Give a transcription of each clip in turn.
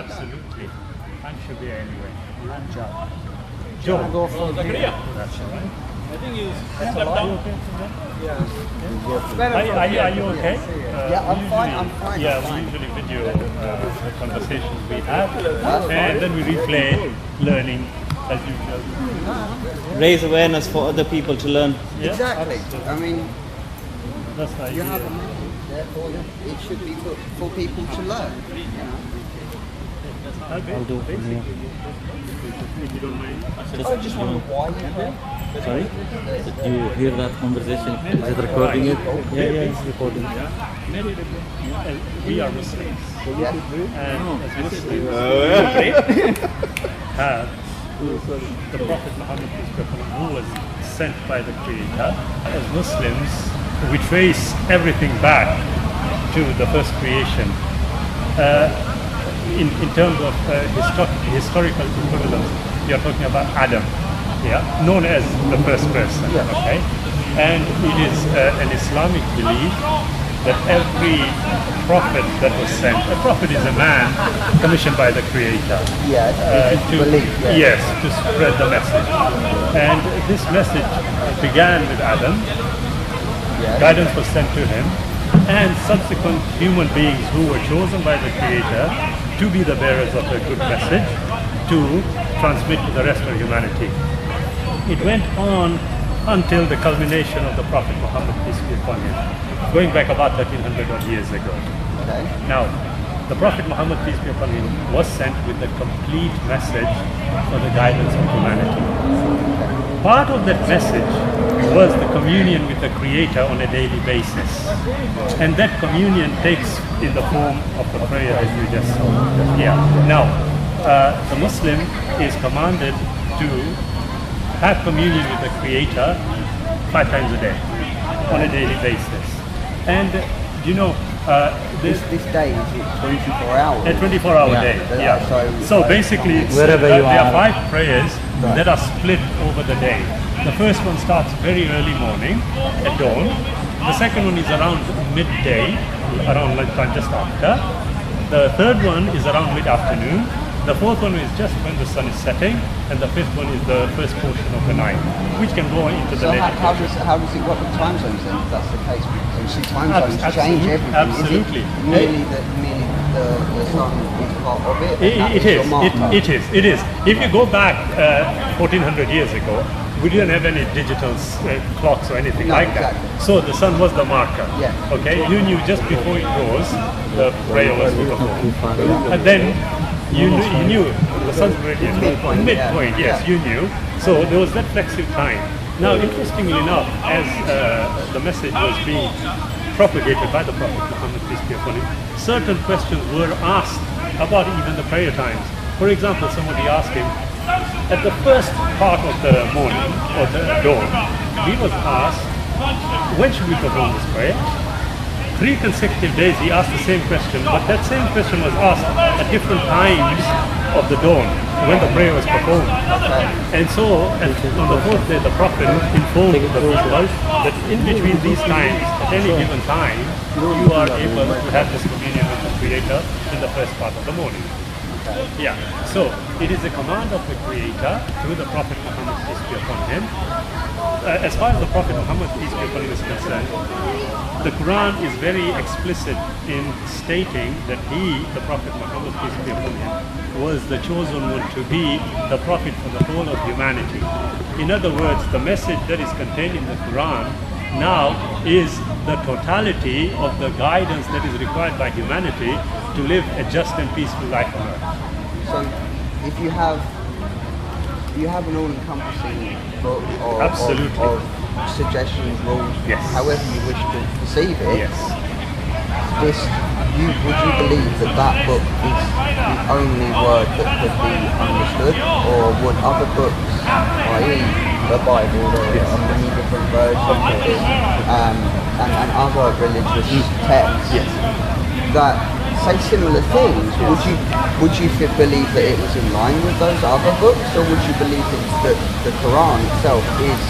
Absolutely. I'm Shabir anyway. I'm Joe. Joe. Go from here. That's all right. I think you That's all right. You okay from there? Yeah. Are you okay? Yeah, I'm fine. I'm fine. Yeah, I'm we fine. usually video the conversations we have, and then we replay learning as usual. Raise awareness for other people to learn. Yeah, Exactly. absolutely. I mean, That's the you idea. have a message, therefore it should be for people to learn. You know? I'll do it from here. If you don't mind. I just wonder why you're here. Sorry? Did you hear that conversation? Is it recording it? Yeah, it's recording. We are Muslims, Yeah. and as Muslims, have the Prophet Muhammad, who was sent by the Creator. As Muslims, we trace everything back to the first creation. In terms of historical equivalence, we are talking about Adam, known as the first person. Yeah. Okay, and it is an Islamic belief that every prophet that was sent, a prophet is a man commissioned by the Creator. Yeah, To, belief. Yeah. yes, to spread the message. And this message began with Adam. Yeah. Guidance was sent to him, and subsequent human beings who were chosen by the Creator to be the bearers of a good message to transmit to the rest of humanity. It went on until the culmination of the Prophet Muhammad, peace be upon him, going back about 1300 odd years ago. Okay. Now, the Prophet Muhammad, peace be upon him, was sent with the complete message for the guidance of humanity. Part of that message was the communion with the Creator on a daily basis. And that communion takes in the form of the prayer as you just saw. Yeah. Now, the Muslim is commanded to have communion with the Creator 5 times a day, on a daily basis. And you know, This day is it 24 hours? a 24-hour Yeah. day. Yeah. So basically, it's, Wherever you there are. are 5 prayers that are split over the day. The first one starts very early morning at dawn. The second one is around midday, around lunchtime, just after. The third one is around mid-afternoon. The fourth one is just when the sun is setting, and the fifth one is the first portion of the night, which can go into the So later. how does it work with time zones then, if that's the case? Because you see time zones change everything. Absolutely. Is it merely the sun is part of it? and that It your is. marker? It is. If you go back 1400 years ago, we didn't have any digital clocks or anything No, like that. exactly. So the sun was the marker. Yeah. Okay. You knew just before it rose, the prayer was performed, and then you knew the sun's meridian. Midpoint, Midpoint. yeah. Yes, Yeah. you knew. So there was that flexible time. Now, interestingly enough, as the message was being propagated by the Prophet Muhammad, peace be upon him, certain questions were asked about even the prayer times. For example, somebody asked him, at the first part of the morning, or the dawn, he was asked, when should we perform this prayer? 3 consecutive days he asked the same question, but that same question was asked at different times of the dawn, when the prayer was performed. And so, on the 4th day, the Prophet informed the people that in between these times, at any given time, you are able to have this communion with the Creator in the first part of the morning. Yeah. So, it is a command of the Creator through the Prophet Muhammad, peace be upon him. As far as the Prophet Muhammad, peace be upon him, is concerned, the Quran is very explicit in stating that he, the Prophet Muhammad, peace be upon him, was the chosen one to be the Prophet for the whole of humanity. In other words, the message that is contained in the Quran now is the totality of the guidance that is required by humanity to live a just and peaceful life on earth. So if you have an all-encompassing book Absolutely. of suggestions, rules, Yes. however you wish to perceive it, Yes. would you believe that book is the only word that could be understood, or would other books, i.e. the Bible, many different versions, and other religious texts that say similar things, would you believe that it was in line with those other books, or would you believe that the Quran itself is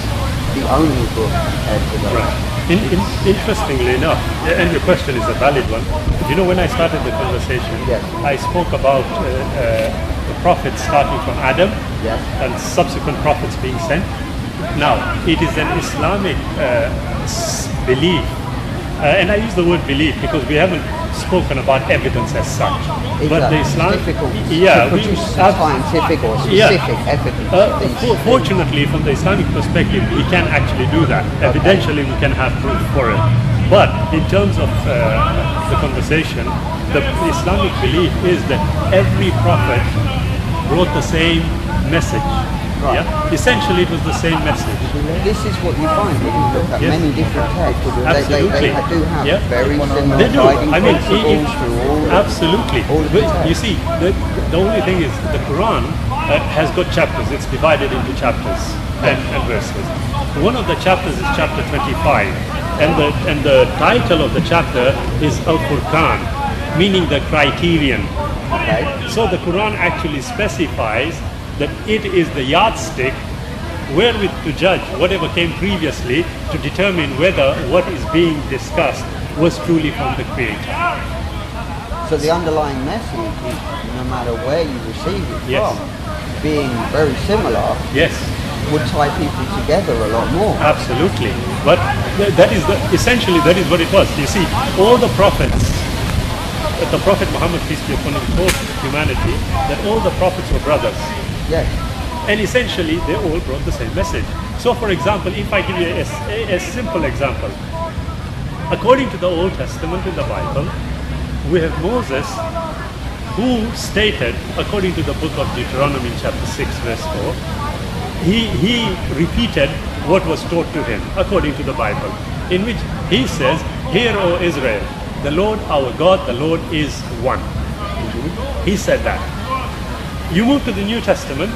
the only book compared to those. Right. Interestingly enough, and your question is a valid one, you know, when I started the conversation, Yes. I spoke about the prophets starting from Adam Yes. and subsequent prophets being sent. Now, it is an Islamic belief, and I use the word belief because we haven't spoken about evidence as such. But the Islam, it's difficult yeah, to produce scientific or specific evidence of these things. Fortunately, from the Islamic perspective, we can actually do that. Evidentially, we can have proof for it. But in terms of the conversation, the Islamic belief is that every prophet brought the same message. Right. Yeah? Essentially, it was the same message. This is what you find when you look at Yes. many different texts. Absolutely. They do have Yeah. very similar They do. guiding I mean, principles through all absolutely. all of the But you texts. see, the only thing is the Quran has got chapters. It's divided into chapters and verses. One of the chapters is chapter 25, and the title of the chapter is Al-Furqan, meaning the criterion. Okay. So the Quran actually specifies that it is the yardstick wherewith to judge whatever came previously to determine whether what is being discussed was truly from the Creator. So the underlying message is no matter where you receive it Yes. from, being very similar Yes, would tie people together a lot more. absolutely. But that is essentially that is what it was. You see, all the prophets, the Prophet Muhammad, peace be upon him, taught humanity that all the prophets were brothers. Yes. And essentially, they all brought the same message. So, for example, if I give you a simple example, according to the Old Testament in the Bible, we have Moses who stated, according to the book of Deuteronomy chapter 6 verse 4, he repeated what was taught to him according to the Bible, in which he says, "Hear, O Israel, the Lord our God, the Lord is one." He said that. You move to the New Testament,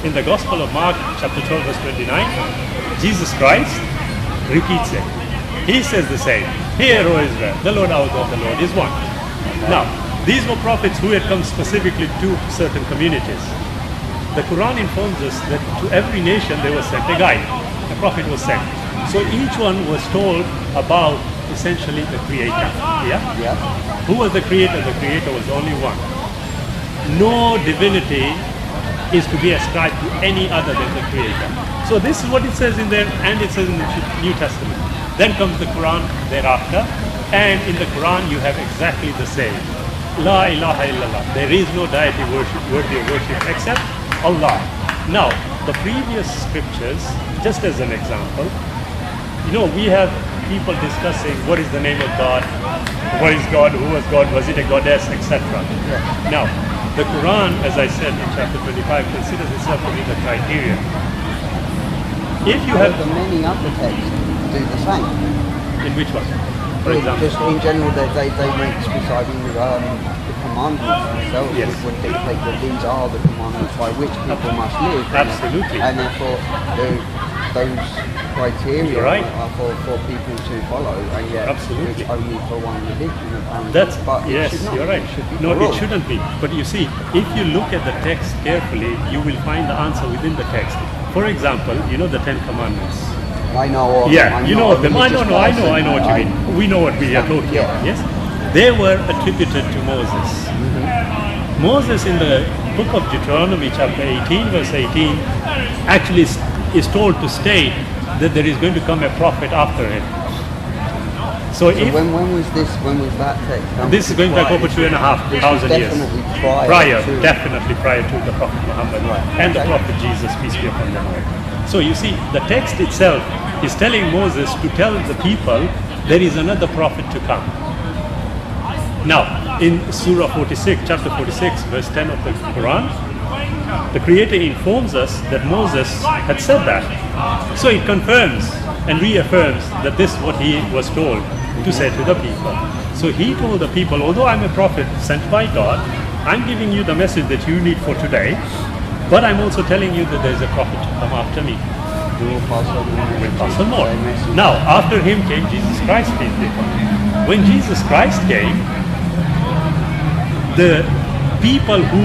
in the Gospel of Mark chapter 12 verse 29, Jesus Christ repeats it. He says the same, "Hear, O Israel, the Lord our God, the Lord is one." Now, these were prophets who had come specifically to certain communities. The Quran informs us that to every nation there was sent a guide. A prophet was sent. So each one was told about essentially the Creator. Yeah? Yeah. Who was the Creator? The Creator was only one. No divinity is to be ascribed to any other than the Creator. So this is what it says in there, and it says in the New Testament. Then comes the Quran thereafter, and in the Quran you have exactly the same. La ilaha illallah. There is no deity worthy of worship except Allah. Now, the previous scriptures, just as an example, you know, we have people discussing what is the name of God, what is God, who was God, was it a goddess, etc. Now, the Quran, as I said in chapter 25, considers itself to be the criterion. If you have, The many other texts do the same. in which one? For example, Just in general, they make specifically the commandments themselves Yes. would dictate that these are the commandments by which people must live. Absolutely. And therefore, those criteria You're right. are for people to follow, and yet Absolutely. it's only for one religion. Apparently. that's, but it yes, should not. you're right. It should be No, for it all. shouldn't be. But you see, if you look at the text carefully, you will find the answer within the text. For example, you know the Ten Commandments. I know of Yeah, them. you know of them. I know religious what you person. mean. We know what we are talking Yeah. about, yes? They were attributed to Moses. Moses in the book of Deuteronomy chapter 18 verse 18 actually is told to state that there is going to come a prophet after him. So So if when was this? When was that text? this is going back over 2,500 years. Definitely prior. to, Definitely prior to the Prophet Muhammad and the Okay. Prophet Jesus, peace be upon them all. So you see, the text itself is telling Moses to tell the people there is another prophet to come. Now, in Surah 46, chapter 46, verse 10 of the Quran, the Creator informs us that Moses had said that. So it confirms and reaffirms that this is what he was told to say to the people. So he told the people, although I'm a prophet sent by God, I'm giving you the message that you need for today, but I'm also telling you that there's a prophet to come after me. we will pass on more. Will pass on more. Their message. Now, after him came Jesus Christ, peace be upon him. When Jesus Christ came, the people who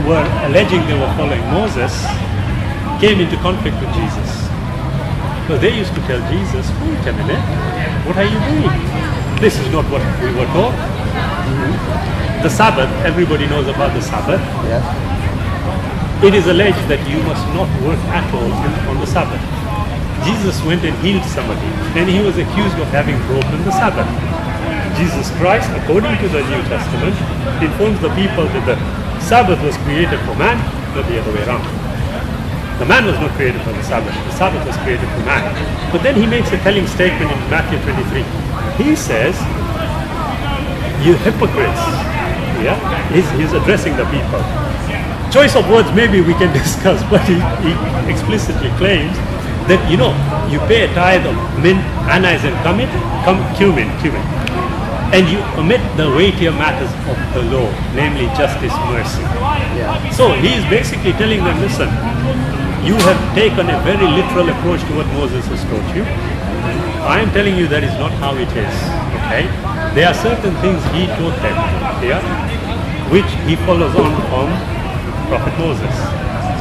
were alleging they were following Moses came into conflict with Jesus. So they used to tell Jesus, wait a minute, what are you doing? This is not what we were taught. The Sabbath, everybody knows about the Sabbath. Yes. It is alleged that you must not work at all on the Sabbath. Jesus went and healed somebody, and he was accused of having broken the Sabbath. Jesus Christ, according to the New Testament, informs the people that the Sabbath was created for man, not the other way around. The man was not created for the Sabbath was created for man. But then he makes a telling statement in Matthew 23. He says, you hypocrites. Yeah, he's addressing the people. Choice of words maybe we can discuss, but he explicitly claims that, you know, you pay a tithe of mint, anise and cumin, and you omit the weightier matters of the law, namely justice, mercy. Yeah. So he is basically telling them, listen, you have taken a very literal approach to what Moses has taught you. I am telling you that is not how it is. Okay? There are certain things he taught them here, which he follows on from Prophet Moses.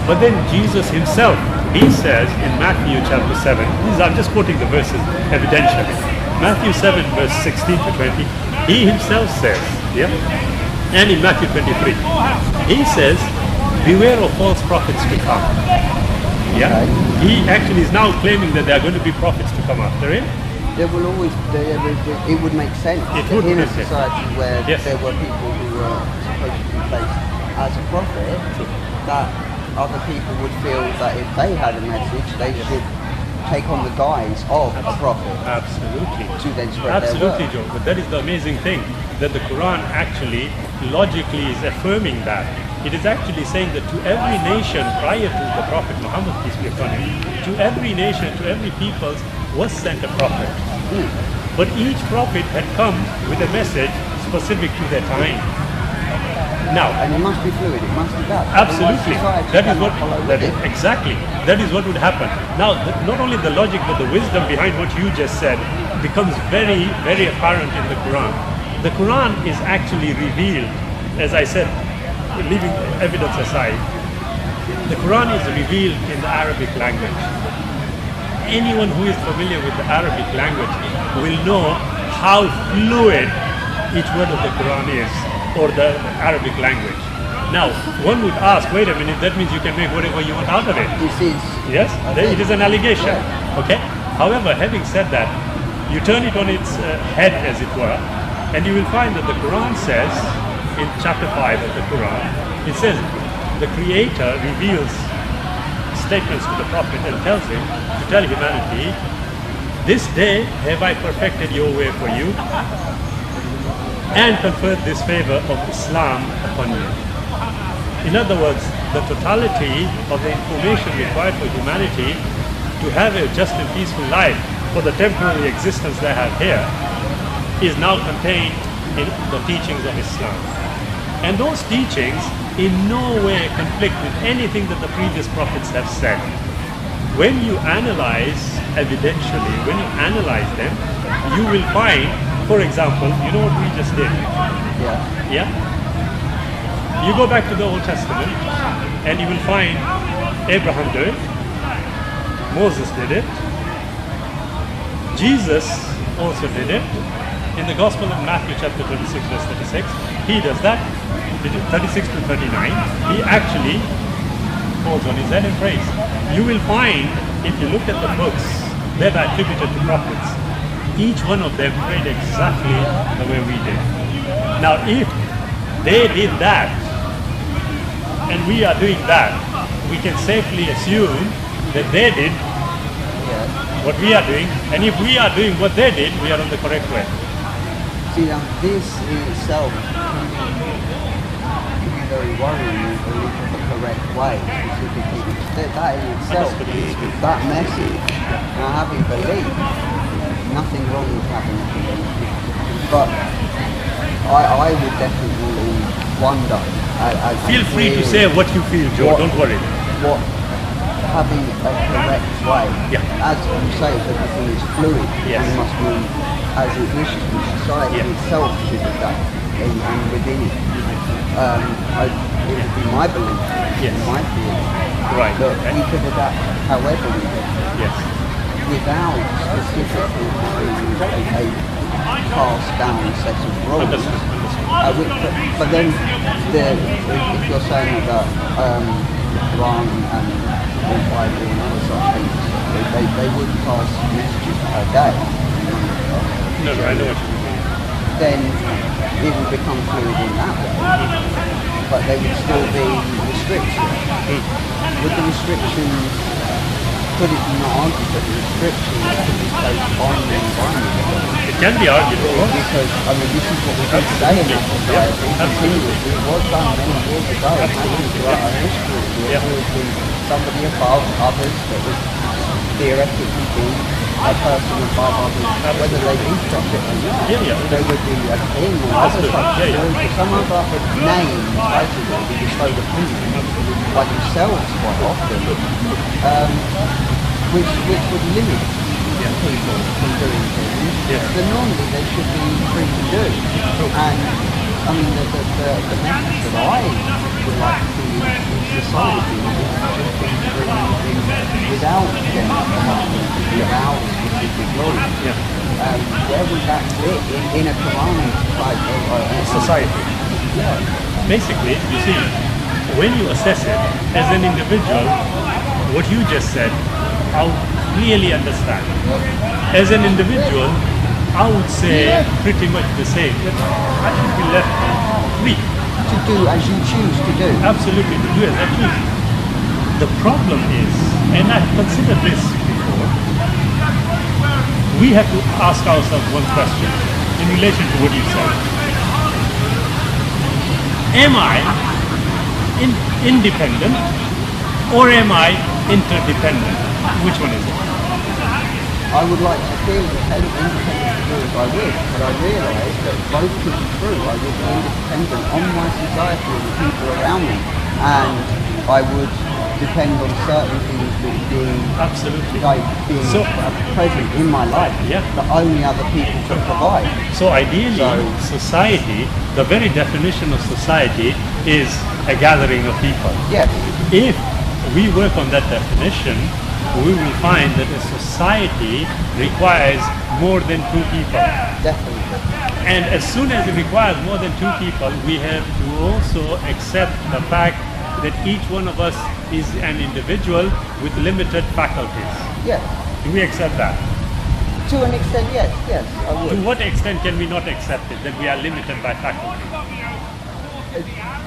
But then Jesus himself, he says in Matthew chapter 7, I'm just quoting the verses evidentially. Matthew 7 verse 16 to 20, he himself says, yeah, and in Matthew 23, he says, beware of false prophets to come. Yeah, he actually is now claiming that there are going to be prophets to come after him. There will always, it would make sense in a society where there were people who were supposed to be placed as a prophet, that other people would feel that if they had a message, they should take on the guise of a prophet. Absolutely. To then spread Absolutely, their word. Joe. But that is the amazing thing, that the Quran actually logically is affirming that. It is actually saying that to every nation prior to the Prophet Muhammad, peace be upon him, to every nation, to every people was sent a prophet. But each prophet had come with a message specific to their time. Now, and it must be fluid, it must adapt. absolutely. That is what, exactly. That is what would happen. Now, not only the logic, but the wisdom behind what you just said becomes very, very apparent in the Quran. The Quran is actually revealed, as I said, leaving evidence aside, the Quran is revealed in the Arabic language. Anyone who is familiar with the Arabic language will know how fluid each word of the Quran is, or the Arabic language. Now, one would ask, wait a minute, that means you can make whatever you want out of it. This is. Yes, it is an allegation. Okay. However, having said that, you turn it on its head, as it were, and you will find that the Quran says, in chapter 5 of the Quran, it says, the Creator reveals statements to the Prophet and tells him to tell humanity, this day have I perfected your way for you and conferred this favor of Islam upon you. In other words, the totality of the information required for humanity to have a just and peaceful life for the temporary existence they have here is now contained in the teachings of Islam. And those teachings in no way conflict with anything that the previous prophets have said. When you analyze evidentially, when you analyze them, you will find, for example, you know what we just did? Yeah? You go back to the Old Testament and you will find Abraham did it, Moses did it, Jesus also did it. In the Gospel of Matthew chapter 26 verse 36, he does that. 36 to 39, he actually falls on his head and prays. You will find, if you look at the books that are attributed to prophets, each one of them prayed exactly the way we did. Now, if they did that, and we are doing that, we can safely assume that they did what we are doing, and if we are doing what they did, we are on the correct way. See, now this in itself can be very worrying if we look at the correct way, specifically. That in itself, that message, now having belief, nothing wrong with having a belief. But I would definitely wonder. Feel free to say what you feel, Joe, don't worry. What having a correct way, as you say, everything is fluid and must move as it wishes, and society itself should adapt and within it. It would be my belief, my feeling, that we could adapt however we did. Yes. without specifically having a passed down set of rules. But then, if you're saying that Quran and the Bible and other such things, they would pass messages per day. No, I know what you mean. Then it would become fluid in that way. But there would still be restrictions. Would the restrictions, could it be not argued that the restrictions could be placed on the environment? It can be argued, of course. Because, I mean, this is what we do today in our society. Continuously. It was done many years ago. Absolutely. Throughout our history. There would be somebody above others that would theoretically be a person above others, whether they instruct it or not. There would be a king or other such. Some other names, titles that would be bestowed upon them by themselves quite often, which would limit people from doing things that normally they should be free to do. And I mean, the message that I would like to see in society is just being free without general commandment, without specific laws. Where would that fit in a command type society? Basically, you see, when you assess it as an individual, what you just said, I would clearly understand. As an individual, I would say pretty much the same. I should be left free. To do as you choose to do. Absolutely, to do as I choose. The problem is, and I've considered this before, we have to ask ourselves one question in relation to what you said. Am I independent or am I interdependent? Which one is it? I would like to feel independent to do as I wish, but I realise that both could be true. I would be independent on my society and the people around me, and I would depend on certain things being present in my life that only other people can provide. So ideally, society, the very definition of society is a gathering of people. Yes. If we work on that definition, we will find that a society requires more than two people. Definitely. And as soon as it requires more than two people, we have to also accept the fact that each one of us is an individual with limited faculties. Yes. Do we accept that? To an extent, yes, I would. To what extent can we not accept it, that we are limited by faculty?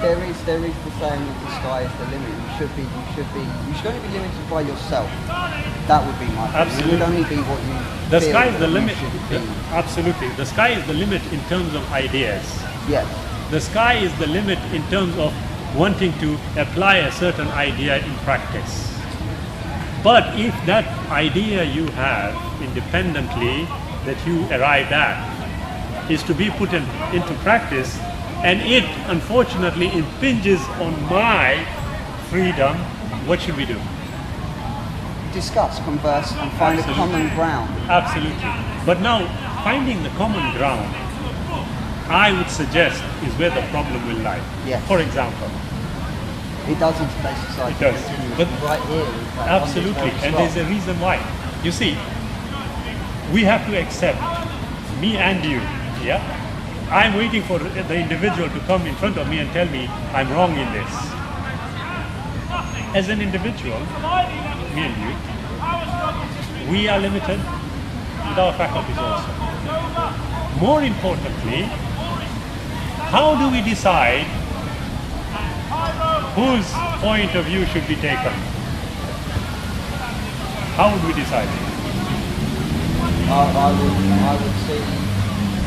There is the saying that the sky is the limit. You should only be limited by yourself. That would be my opinion. It would only be what you The feel sky is the limit. be. Absolutely. The sky is the limit in terms of ideas. Yes. The sky is the limit in terms of wanting to apply a certain idea in practice. But if that idea you have independently that you arrived at is to be put into practice, and it unfortunately impinges on my freedom, what should we do? Discuss, converse, and find a common ground. Absolutely. But now, finding the common ground, I would suggest, is where the problem will lie. Yes. For example. It does in today's society. It does. But right here. Absolutely. And there's a reason why. You see, we have to accept, me and you, I'm waiting for the individual to come in front of me and tell me I'm wrong in this. As an individual, me and you, we are limited with our faculties also. More importantly, how do we decide whose point of view should be taken? How would we decide? I would say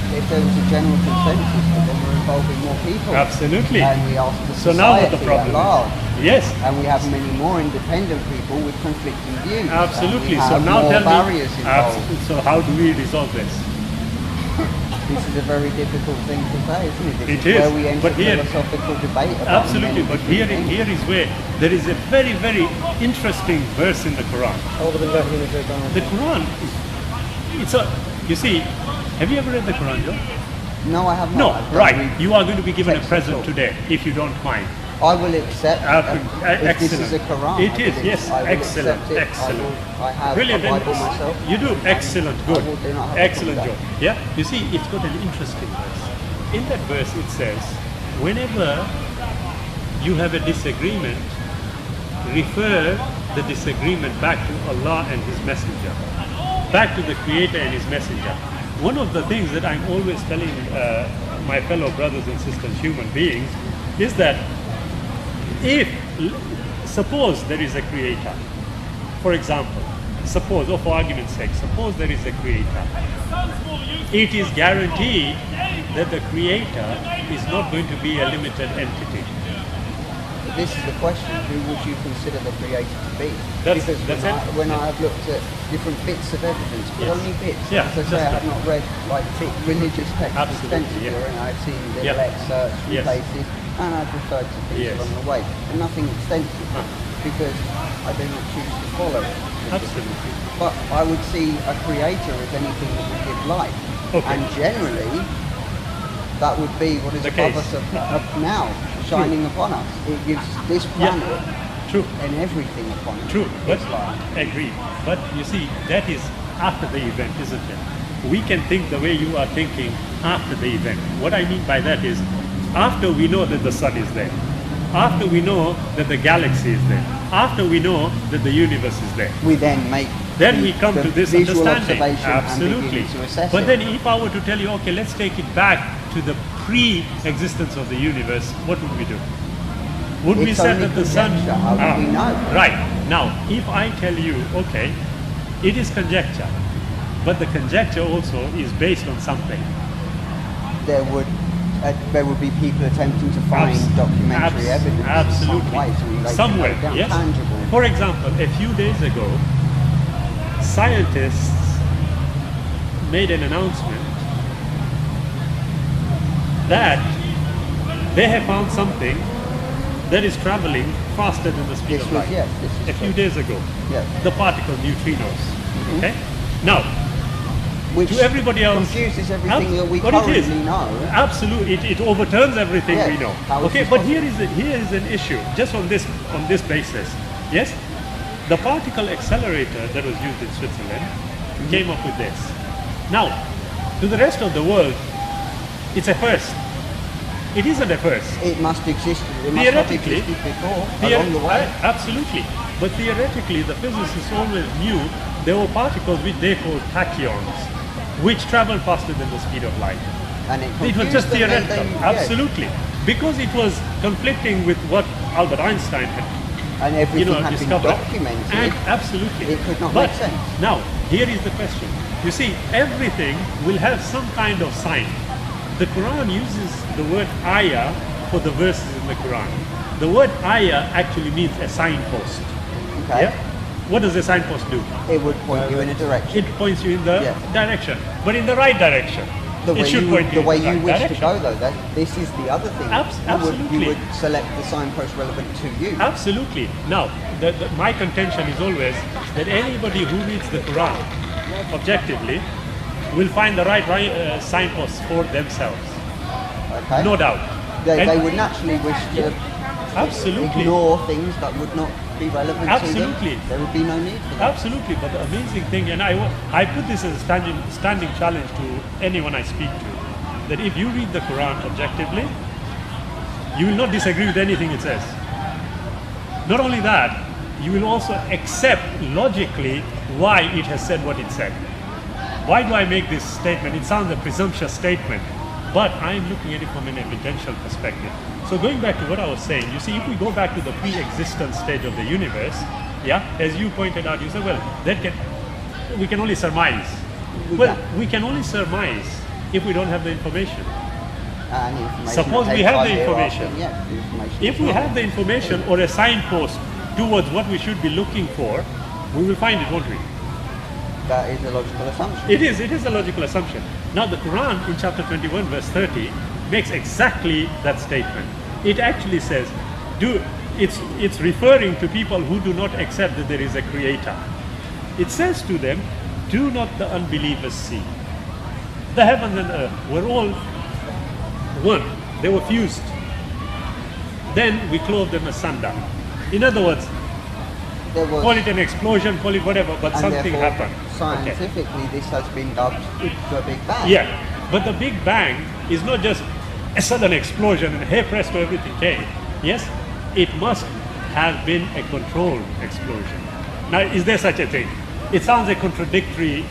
if there was a general consensus, but then we're involving more people. Absolutely. And we ask the So now what the society problem at large. is? Yes. And we have many more independent people with conflicting views. Absolutely. And we So have now more tell barriers me. involved. So how do we resolve this? This is a very difficult thing to say, isn't it? It This is. where we enter But here, philosophical debate about absolutely. many But different here things. is where there is a very, very interesting verse in the Quran. The Quran, you see, have you ever read the Quran, Joe? No, I have not. No, I've right. read You are going to be given a text present at all. today, if you don't mind. I will accept if this is a Excellent. Quran. It I is, believe. yes, I will excellent, accept it. excellent. I have Brilliant. a Bible myself. You do, excellent, good. I will do not have a Excellent problem job. with Yeah, you see, it's got an interesting verse. In that verse it says, whenever you have a disagreement, refer the disagreement back to Allah and His Messenger, back to the Creator and His Messenger. One of the things that I'm always telling my fellow brothers and sisters, human beings, is that suppose there is a Creator, for example, suppose, or for argument's sake, suppose there is a Creator, it is guaranteed that the Creator is not going to be a limited entity. This is the question: who would you consider the Creator to be? That's when I have looked at different bits of evidence, but Yes. only bits. Yeah, As I say, I have not read like religious texts Absolutely, extensively, yeah. and I've seen little Yeah. excerpts from Yes. places, and I've referred to things Yes. along the way, and nothing extensive, because I do not choose to follow it. Absolutely. But I would see a Creator as anything that would give life, Okay. and generally that would be what is The above case. us up now, shining upon us. It gives this Yeah. planet True. and everything upon it. True, but its life. agreed. But you see, that is after the event, isn't it? We can think the way you are thinking after the event. What I mean by that is, after we know that the sun is there, after we know that the galaxy is there, after we know that the universe is there, We then make then we come the to this visual understanding. observation Absolutely. and begin to assess But it. then if I were to tell you, okay, let's take it back to the pre-existence of the universe, what would we do? Would we It's say only that the sun... conjecture. How would we know? Right. Now, if I tell you, okay, it is conjecture, but the conjecture also is based on something. there would be people attempting to find documentary evidence Absolutely. in some way, so they Somewhere, can note down yes. tangible. For example, a few days ago, scientists made an announcement that they have found something that is traveling faster than the speed This of was, light. yes, this is A few true. days ago, Yes. the particle neutrinos. Okay. Now, Which to everybody else, confuses everything that we but it is. currently know. Absolutely, it overturns everything Yes. we know. How is Okay, this but possible? here is an issue just on this basis. Yes, the particle accelerator that was used in Switzerland came up with this. Now, to the rest of the world, it's a first. It isn't a first. It must exist. It must have Theoretically, existed before, along the way. Absolutely. But theoretically, the physicists always knew there were particles which they called tachyons, which travel faster than the speed of light. And it It was confused just them, theoretical. yes. Absolutely. Because it was conflicting with what Albert Einstein had And everything had been discovered. documented. And absolutely. It could not But make sense. now, here is the question. You see, everything will have some kind of sign. The Quran uses the word ayah for the verses in the Quran. The word ayah actually means a signpost. Okay. Yeah? What does a signpost do? It would point you in a direction. It points you in the Yeah. direction, but in the right direction. The it way should you, point the you way in the you right wish direction. to go, though, this is the other thing. Absolutely. You would select the signpost relevant to you. Absolutely. Now, my contention is always that anybody who reads the Quran objectively will find the right signposts for themselves. Okay. No doubt. They And- would naturally wish to Absolutely. ignore things that would not be relevant Absolutely. to them. There would be no need for that. Absolutely, but the amazing thing, and I put this as a standing challenge to anyone I speak to, that if you read the Quran objectively, you will not disagree with anything it says. Not only that, you will also accept logically why it has said what it said. Why do I make this statement? It sounds a presumptuous statement, but I'm looking at it from an evidential perspective. So going back to what I was saying, you see, if we go back to the pre-existence stage of the universe, yeah, as you pointed out, you said, well, we can only surmise. We can only surmise if we don't have the information. And the information Suppose that we takes have the by year information. after- yeah, the information If is we not. have the information or a signpost towards what we should be looking for, we will find it, won't we? That is a logical assumption. It is a logical assumption. Now the Quran in chapter 21 verse 30 makes exactly that statement. It actually says, it's referring to people who do not accept that there is a creator. It says to them, do not the unbelievers see? The heavens and earth were all one. They were fused. then we clothe them asunder. In other words, There was, call it an explosion, call it whatever, but and something therefore, happened. Scientifically, this has been dubbed the Big Bang. Yeah, but the Big Bang is not just a sudden explosion and hey presto everything came. Yes, it must have been a controlled explosion. Now, is there such a thing? It sounds a contradictory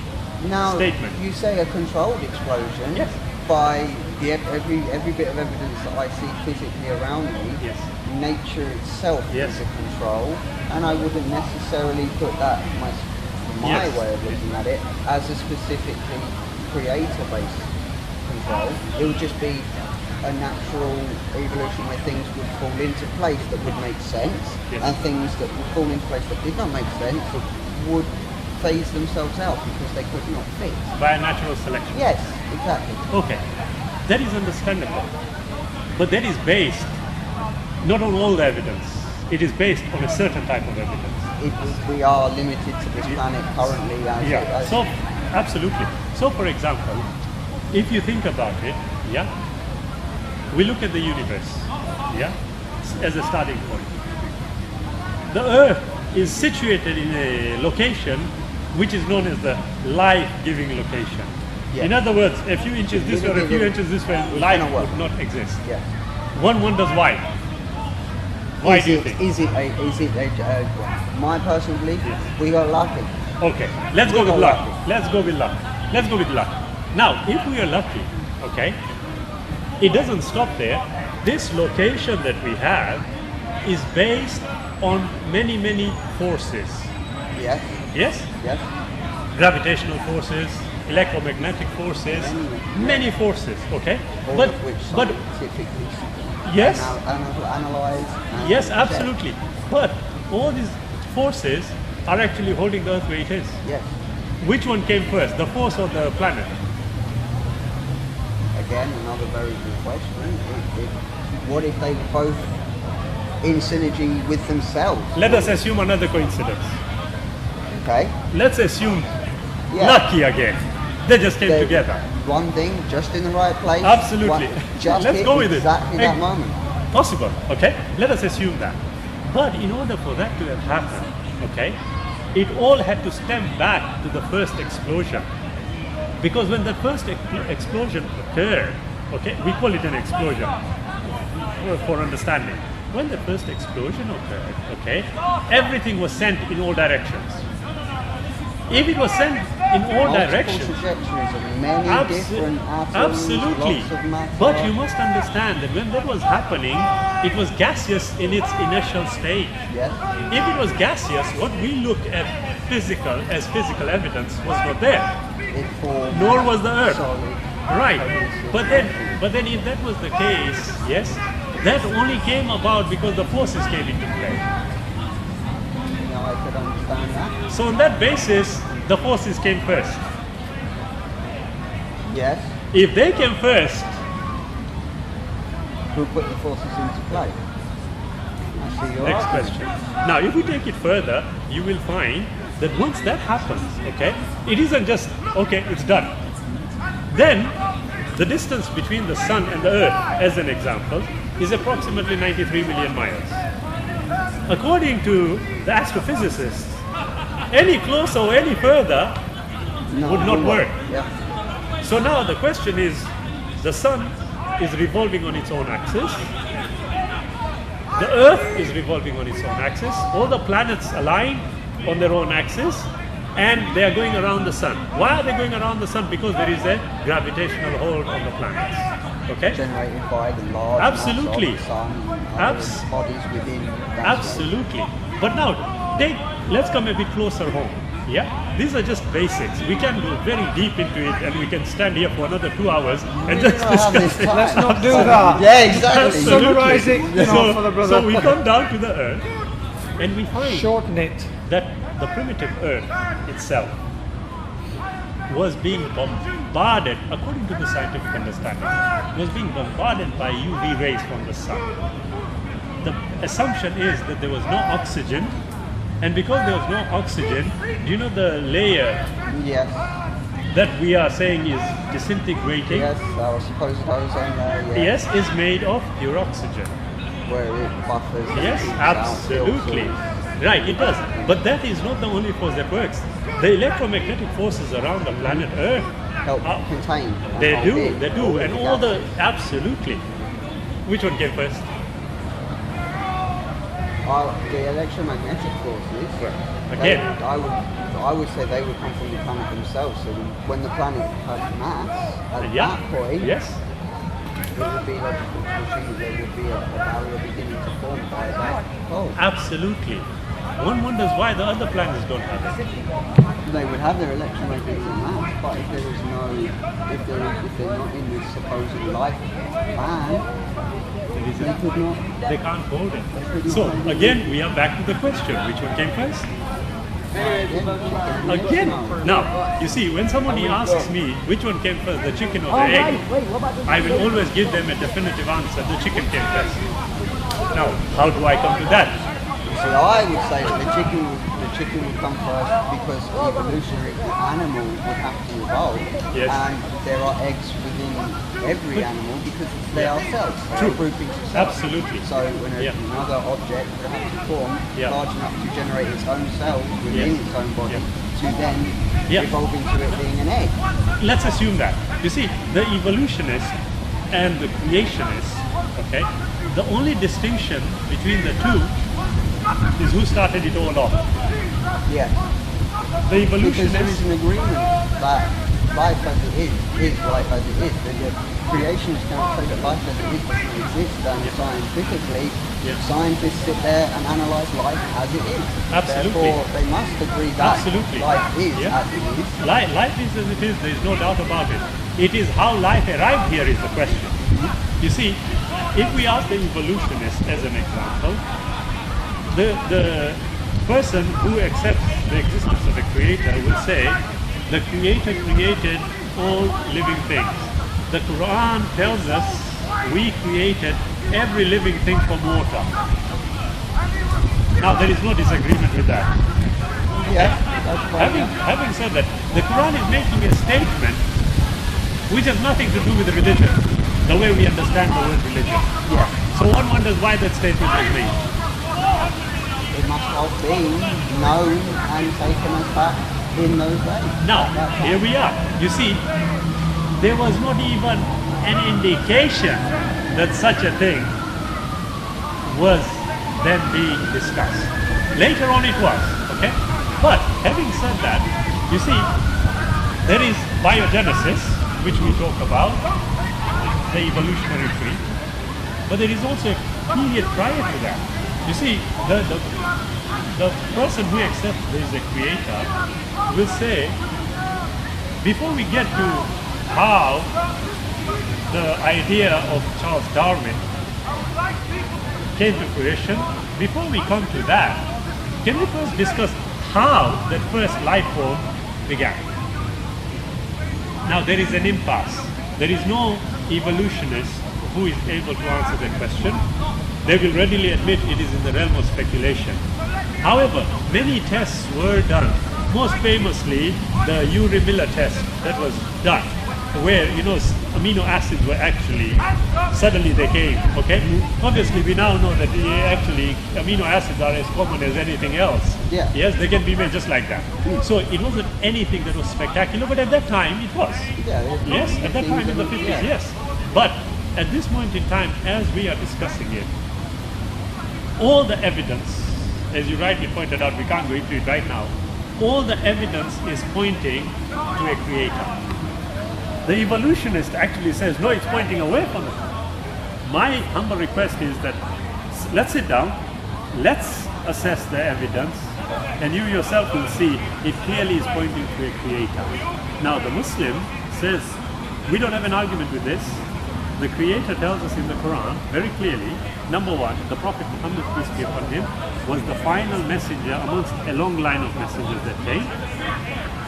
Now, statement. you say a controlled explosion. Yes. By every bit of evidence that I see physically around me, Yes. nature itself Yes. is a control, and I wouldn't necessarily put that my Yes. way of looking at it as a specifically creator-based control. It would just be a natural evolution where things would fall into place that would make sense, Yes. and things that would fall into place that did not make sense would phase themselves out because they could not fit. By a natural selection. Yes, exactly. Okay, that is understandable, but that is based not on all the evidence. It is based on a certain type of evidence. We are limited to this planet currently as Yeah. as- So absolutely. So for example, if you think about it, yeah, we look at the universe, yeah, as a starting point. The Earth is situated in a location which is known as the life-giving location. Yeah. In other words, a few inches this way or a few inches this way, life cannot work. would not exist. Yes. One wonders why. Why do you think? My personal belief, we got lucky. Okay, let's go We with got luck. lucky. Let's go with luck. Let's go with luck. Now, if we are lucky, okay, it doesn't stop there. This location that we have is based on many, many forces. Yes, Yes? yes. Gravitational forces, electromagnetic forces, many forces, okay? All But, of which but, scientifically yes, analyze. And yes, check. absolutely. But all these forces are actually holding the Earth where it is. Yes. Which one came first, the force or the planet? Again, another very good question. What if they were both in synergy with themselves? Let us assume another coincidence. Okay. Let's assume Yeah. lucky again. They just came They- together. One thing, just in the right place. Absolutely. Just Let's hit go with it. exactly that moment. Possible, okay? Let us assume that. But in order for that to have happened, okay, it all had to stem back to the first explosion. Because when the first explosion occurred, okay, we call it an explosion for understanding. When the first explosion occurred, okay, everything was sent in all directions. If it was sent in all Multiple directions, trajectories of many different atoms, absolutely. lots of matter. But you must understand that when that was happening, it was gaseous in its initial state. Yes. If it was gaseous, what we look at as physical evidence was not there, It formed nor was the Earth. solid. Right. But then if that was the case, yes, that only came about because the forces came into play. Now I could understand that. So on that basis, the forces came first. Yes. If they came first, Who put the forces into play? I see your next argument. question. Now, if we take it further, you will find that once that happens, okay, it isn't just, okay, it's done. Then, the distance between the sun and the earth, as an example, is approximately 93 million miles. According to the astrophysicists, any closer or any further No, would not it work. Yeah. So now the question is, the sun is revolving on its own axis, the earth is revolving on its own axis, all the planets align on their own axis, and they are going around the sun. Why are they going around the sun? Because there is a gravitational hold on the planets. Okay? Generated by the large Absolutely. mass of the sun and other Abs- bodies within that Absolutely. But now, let's come a bit closer home. Yeah? These are just basics. We can go very deep into it and we can stand here for another 2 hours and We just don't have discuss this it. time. Let's not do that. Yeah, exactly. Absolutely. Summarize it, for the brother. So we come down to the earth and we find Shorten it. that the primitive earth itself was being bombarded, according to the scientific understanding, was being bombarded by UV rays from the sun. The assumption is that there was no oxygen, and because there was no oxygen, do you know the layer Yes. that we are saying is disintegrating? Yes, our supposed ozone layer. Yeah. Yes, is made of pure oxygen. where it buffers. Yes, and keeps out absolutely. filters. Right, it does. But that is not the only force that works. The electromagnetic forces around the planet Earth, Help contain. and they hold do, in they do, and all the, gases. absolutely. Which one came first? The electromagnetic forces. Again. I would say they would come from the planet themselves. So when the planet has mass, at that point, Yes. it would be logical to assume that there would be a barrier beginning to form by that pole. Absolutely. One wonders why the other planets don't have it. They would have their electromagnetic mass, but if there is no, if they're not in this supposed life band, they could not. They can't hold it. So again, we are back to the question: which one came first? Again. Now, you see, when somebody asks me which one came first, the chicken or the egg, I will always give them a definitive answer: the chicken came first. Now, how do I come to that? So I would say that the chicken would come first because evolutionary animal would have to evolve, Yes. and there are eggs within every animal because they are cells. True. They're groupings of cells. Absolutely. So when Yeah. another object would have to form Yeah. large enough to generate its own cells within Yes. its own body Yeah. to then Yeah. evolve into it being an egg. Let's assume that. You see, the evolutionist and the creationist, okay, the only distinction between the two is who started it all off. Yeah. The Because there evolutionist, is an agreement that life as it is life as it is. The creationists cannot say that life as it is doesn't exist, and scientifically, Yeah. scientists sit there and analyse life as it is. Absolutely. Therefore, they must agree that Absolutely. life is Yeah. as it is. life is as it is, there is no doubt about it. It is how life arrived here is the question. You see, if we ask the evolutionist as an example, the person who accepts the existence of a creator will say, the creator created all living things. The Quran tells us we created every living thing from water. Now there is no disagreement with that. Yeah, that's fine. Having said that, the Quran is making a statement which has nothing to do with religion, the way we understand the word religion. Yeah. So one wonders why that statement was made. It must have been known and taken as fact in those days. Now, here we are. You see, there was not even an indication that such a thing was then being discussed. Later on it was, okay? But having said that, you see, there is biogenesis, which we talk about, the evolutionary tree, but there is also a period prior to that. You see, the person who accepts there is a creator will say, before we get to how the idea of Charles Darwin came to fruition, before we come to that, can we first discuss how that first life form began? Now there is an impasse. There is no evolutionist who is able to answer that question. They will readily admit it is in the realm of speculation. However, many tests were done. Most famously, the Urey-Miller test that was done, where amino acids were actually suddenly they came. Okay, obviously we now know that actually amino acids are as common as anything else. Yeah. Yes, they can be made just like that. So it wasn't anything that was spectacular, but at that time it was. Yeah, there's Yes, probably at that time in the things 50s, yeah. yes. But at this point in time, as we are discussing it, all the evidence, as you rightly pointed out, we can't go into it right now, all the evidence is pointing to a creator. The evolutionist actually says, no, it's pointing away from it. My humble request is that let's sit down, let's assess the evidence, and you yourself will see it clearly is pointing to a creator. Now the Muslim says, we don't have an argument with this. The Creator tells us in the Quran very clearly, number one, the Prophet Muhammad, peace be upon him, was the final messenger amongst a long line of messengers that came.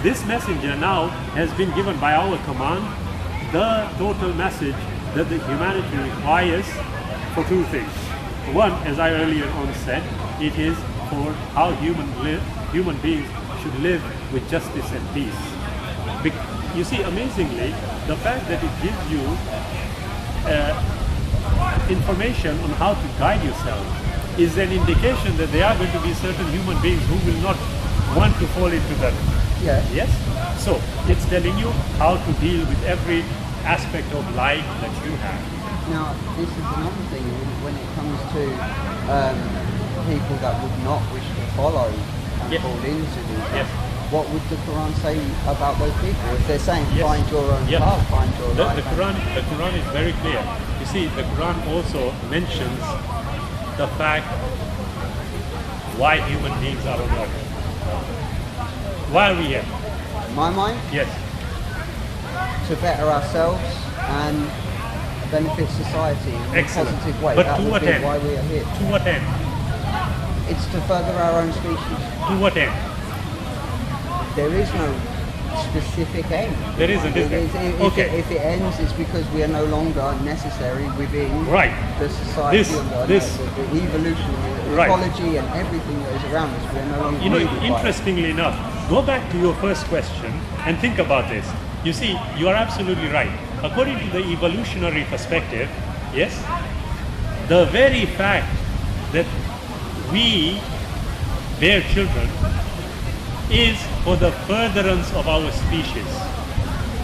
This messenger now has been given by our command the total message that the humanity requires for two things. One, as I earlier on said, it is for how human beings should live with justice and peace. You see, amazingly, the fact that it gives you information on how to guide yourself is an indication that there are going to be certain human beings who will not want to fall into that. Yeah. Yes? So it's telling you how to deal with every aspect of life that you have. Now, this is another thing when it comes to people that would not wish to follow and Yes. fall into these. Yes. What would the Quran say about those people? If they're saying Yes. find your own Yeah. path, find your life. The Quran is very clear. You see, the Quran also mentions the fact why human beings are on earth. Why are we here? In my mind, Yes. to better ourselves and benefit society in Excellent. a positive way. But That to would what be end? why we are here. To what end? It's to further our own species. To what end? There is no specific end. There isn't, is there? Okay. If it ends, it's because we are no longer necessary within Right. the society, This- the evolution, the Right. ecology, and everything that is around us. We are no longer You know, needed by it. interestingly enough, go back to your first question and think about this. You see, you are absolutely right. According to the evolutionary perspective, yes, the very fact that we bear children is for the furtherance of our species.